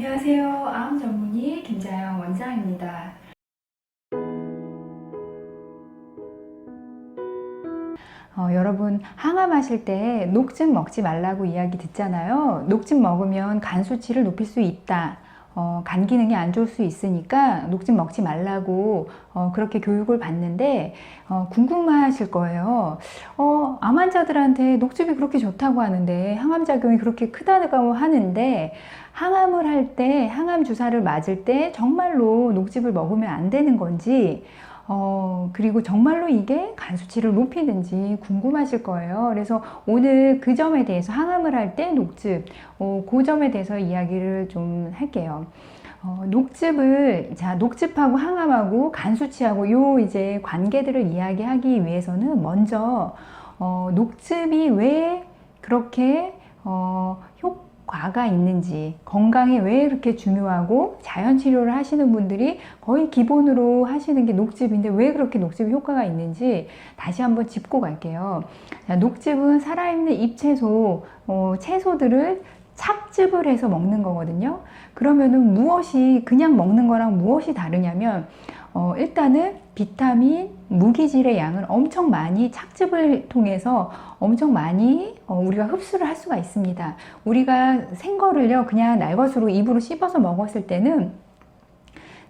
안녕하세요. 암 전문의 김자영 원장입니다. 여러분 항암하실 때 녹즙 먹지 말라고 이야기 듣잖아요. 녹즙 먹으면 간 수치를 높일 수 있다. 간 기능이 안 좋을 수 있으니까 녹즙 먹지 말라고 그렇게 교육을 받는데 궁금하실 거예요. 암 환자들한테 녹즙이 그렇게 좋다고 하는데 항암작용이 그렇게 크다고 하는데 항암을 할 때 항암 주사를 맞을 때 정말로 녹즙을 먹으면 안 되는 건지 그리고 정말로 이게 간 수치를 높이는지 궁금하실 거예요. 그래서 오늘 그 점에 대해서 항암을 할 때 녹즙, 그 점에 대해서 이야기를 좀 할게요. 녹즙하고 항암하고 간 수치하고 요 이제 관계들을 이야기하기 위해서는 먼저, 녹즙이 왜 그렇게, 효과가 있는지, 건강에 왜 이렇게 중요하고 자연 치료를 하시는 분들이 거의 기본으로 하시는 게 녹즙인데 왜 그렇게 녹즙이 효과가 있는지 다시 한번 짚고 갈게요. 자, 녹즙은 살아있는 잎채소, 채소들을 착즙을 해서 먹는 거거든요. 그러면은 무엇이 그냥 먹는 거랑 무엇이 다르냐면 일단은 비타민, 무기질의 양을 엄청 많이 착즙을 통해서 엄청 많이 우리가 흡수를 할 수가 있습니다. 우리가 생거를요 그냥 날것으로 입으로 씹어서 먹었을 때는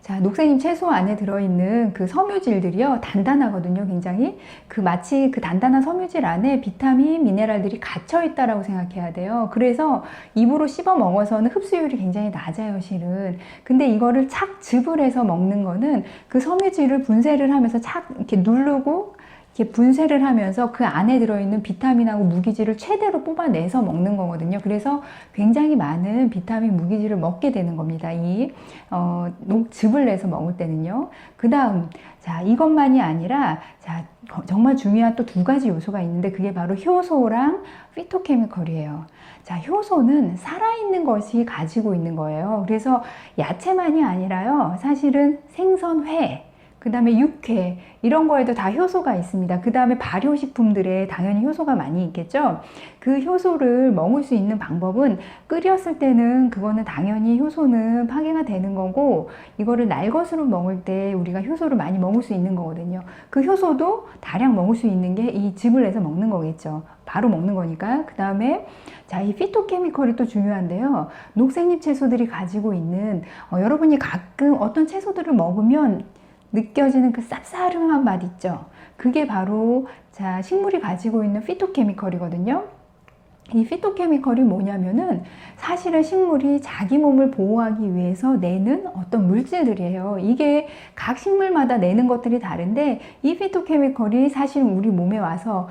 자, 녹색잎 채소 안에 들어있는 그 섬유질들이요, 단단하거든요, 굉장히. 마치 그 단단한 섬유질 안에 비타민, 미네랄들이 갇혀 있다라고 생각해야 돼요. 그래서 입으로 씹어 먹어서는 흡수율이 굉장히 낮아요, 실은. 근데 이거를 착즙을 해서 먹는 거는 그 섬유질을 분쇄를 하면서 이렇게 누르고 이렇게 분쇄를 하면서 그 안에 들어있는 비타민하고 무기질을 최대로 뽑아내서 먹는 거거든요. 그래서 굉장히 많은 비타민, 무기질을 먹게 되는 겁니다. 녹즙을 내서 먹을 때는요. 그 다음, 자, 이것만이 아니라, 자, 정말 중요한 또 두 가지 요소가 있는데 그게 바로 효소랑 피토케미컬이에요. 자, 효소는 살아있는 것이 가지고 있는 거예요. 그래서 야채만이 아니라요. 사실은 생선, 회, 그 다음에 육회 이런 거에도 다 효소가 있습니다. 그 다음에 발효식품들에 당연히 효소가 많이 있겠죠. 그 효소를 먹을 수 있는 방법은 끓였을 때는 그거는 당연히 효소는 파괴가 되는 거고 이거를 날것으로 먹을 때 우리가 효소를 많이 먹을 수 있는 거거든요. 그 효소도 다량 먹을 수 있는 게 이 즙을 내서 먹는 거겠죠. 바로 먹는 거니까. 그 다음에 자, 이 피토케미컬이 또 중요한데요. 녹색잎 채소들이 가지고 있는 여러분이 가끔 어떤 채소들을 먹으면 느껴지는 그 쌉싸름한 맛 있죠. 그게 바로 자, 식물이 가지고 있는 피토케미컬이거든요. 이 피토케미컬이 뭐냐면은 사실은 식물이 자기 몸을 보호하기 위해서 내는 어떤 물질들이에요. 이게 각 식물마다 내는 것들이 다른데 이 피토케미컬이 사실 우리 몸에 와서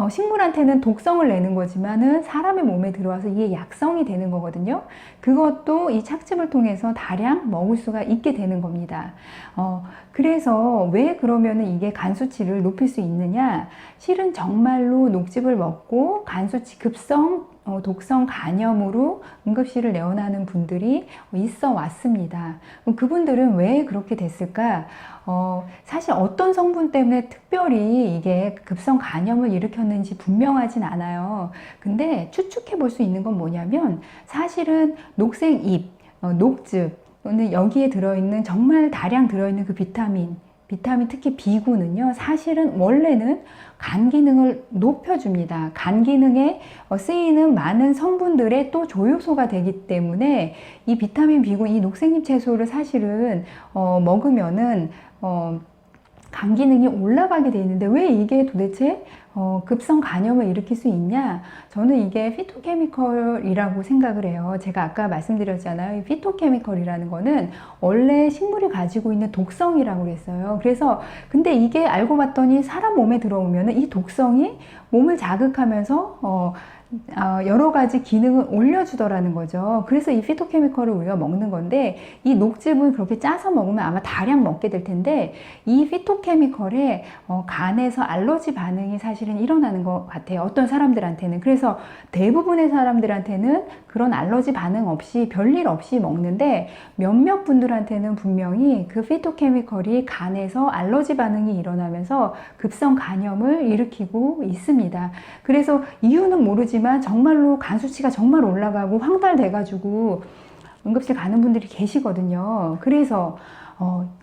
식물한테는 독성을 내는 거지만은 사람의 몸에 들어와서 이게 약성이 되는 거거든요. 그것도 이 착즙을 통해서 다량 먹을 수가 있게 되는 겁니다. 그래서 왜 그러면은 이게 간 수치를 높일 수 있느냐? 실은 정말로 녹즙을 먹고 간 수치 독성 간염으로 응급실을 내원하는 분들이 있어 왔습니다. 그분들은 왜 그렇게 됐을까? 사실 어떤 성분 때문에 특별히 이게 급성 간염을 일으켰는지 분명하진 않아요. 근데 추측해 볼 수 있는 건 뭐냐면 사실은 녹색잎, 녹즙, 또는 여기에 들어있는 정말 다량 들어있는 그 비타민 특히 B군은요, 사실은 원래는 간 기능을 높여줍니다. 간 기능에 쓰이는 많은 성분들의 또 조효소가 되기 때문에 이 비타민 B군, 이 녹색잎 채소를 사실은 먹으면은 간 기능이 올라가게 돼 있는데 왜 이게 도대체 급성 간염을 일으킬 수 있냐? 저는 이게 피토케미컬이라고 생각을 해요. 제가 아까 말씀드렸잖아요. 이 피토케미컬이라는 거는 원래 식물이 가지고 있는 독성이라고 그랬어요. 그래서 근데 이게 알고 봤더니 사람 몸에 들어오면은 이 독성이 몸을 자극하면서 여러 가지 기능을 올려주더라는 거죠. 그래서 이 피토케미컬을 우리가 먹는 건데 이 녹즙은 그렇게 짜서 먹으면 아마 다량 먹게 될 텐데 이 피토케미컬에 간에서 알러지 반응이 사실은 일어나는 것 같아요. 어떤 사람들한테는. 그래서 대부분의 사람들한테는 그런 알러지 반응 없이 별일 없이 먹는데 몇몇 분들한테는 분명히 그 피토케미컬이 간에서 알러지 반응이 일어나면서 급성 간염을 일으키고 있습니다. 그래서 이유는 모르지만 정말로 간 수치가 정말 올라가고 황달돼가지고 응급실 가는 분들이 계시거든요. 그래서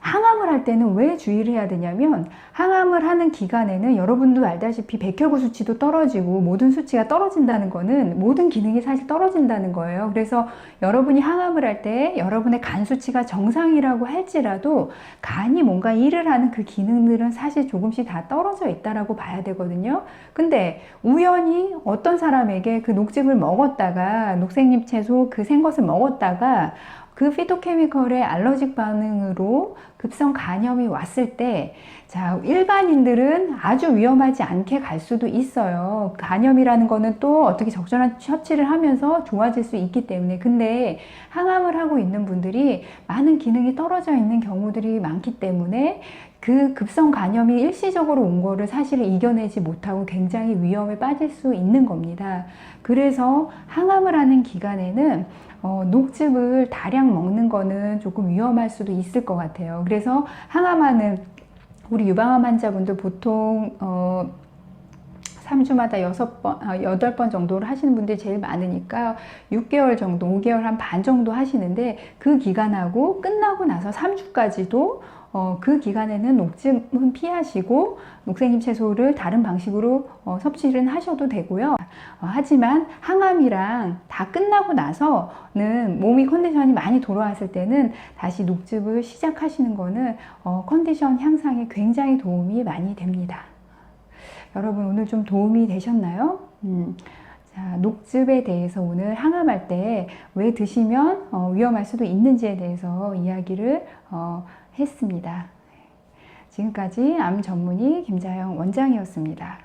항암을 할 때는 왜 주의를 해야 되냐면, 항암을 하는 기간에는 여러분도 알다시피 백혈구 수치도 떨어지고 모든 수치가 떨어진다는 거는 모든 기능이 사실 떨어진다는 거예요. 그래서 여러분이 항암을 할 때 여러분의 간 수치가 정상이라고 할지라도 간이 뭔가 일을 하는 그 기능들은 사실 조금씩 다 떨어져 있다라고 봐야 되거든요. 근데 우연히 어떤 사람에게 그 녹즙을 먹었다가, 녹색잎 채소 그 생것을 먹었다가 그 피토케미컬의 알러직 반응으로 급성 간염이 왔을 때, 자, 일반인들은 아주 위험하지 않게 갈 수도 있어요. 간염이라는 거는 또 어떻게 적절한 처치를 하면서 좋아질 수 있기 때문에. 근데 항암을 하고 있는 분들이 많은 기능이 떨어져 있는 경우들이 많기 때문에 그 급성 간염이 일시적으로 온 거를 사실은 이겨내지 못하고 굉장히 위험에 빠질 수 있는 겁니다. 그래서 항암을 하는 기간에는 녹즙을 다량 먹는 거는 조금 위험할 수도 있을 것 같아요. 그래서 항암하는 우리 유방암 환자분들 보통 3주마다 8번 정도를 하시는 분들이 제일 많으니까 6개월 정도, 5개월 한 반 정도 하시는데, 그 기간하고 끝나고 나서 3주까지도 그 기간에는 녹즙은 피하시고 녹색잎 채소를 다른 방식으로 섭취를 하셔도 되고요. 하지만 항암이랑 다 끝나고 나서는 몸이 컨디션이 많이 돌아왔을 때는 다시 녹즙을 시작하시는 거는 컨디션 향상에 굉장히 도움이 많이 됩니다. 여러분, 오늘 좀 도움이 되셨나요? 자, 녹즙에 대해서 오늘 항암할 때 왜 드시면 위험할 수도 있는지에 대해서 이야기를 했습니다. 지금까지 암 전문의 김자영 원장이었습니다.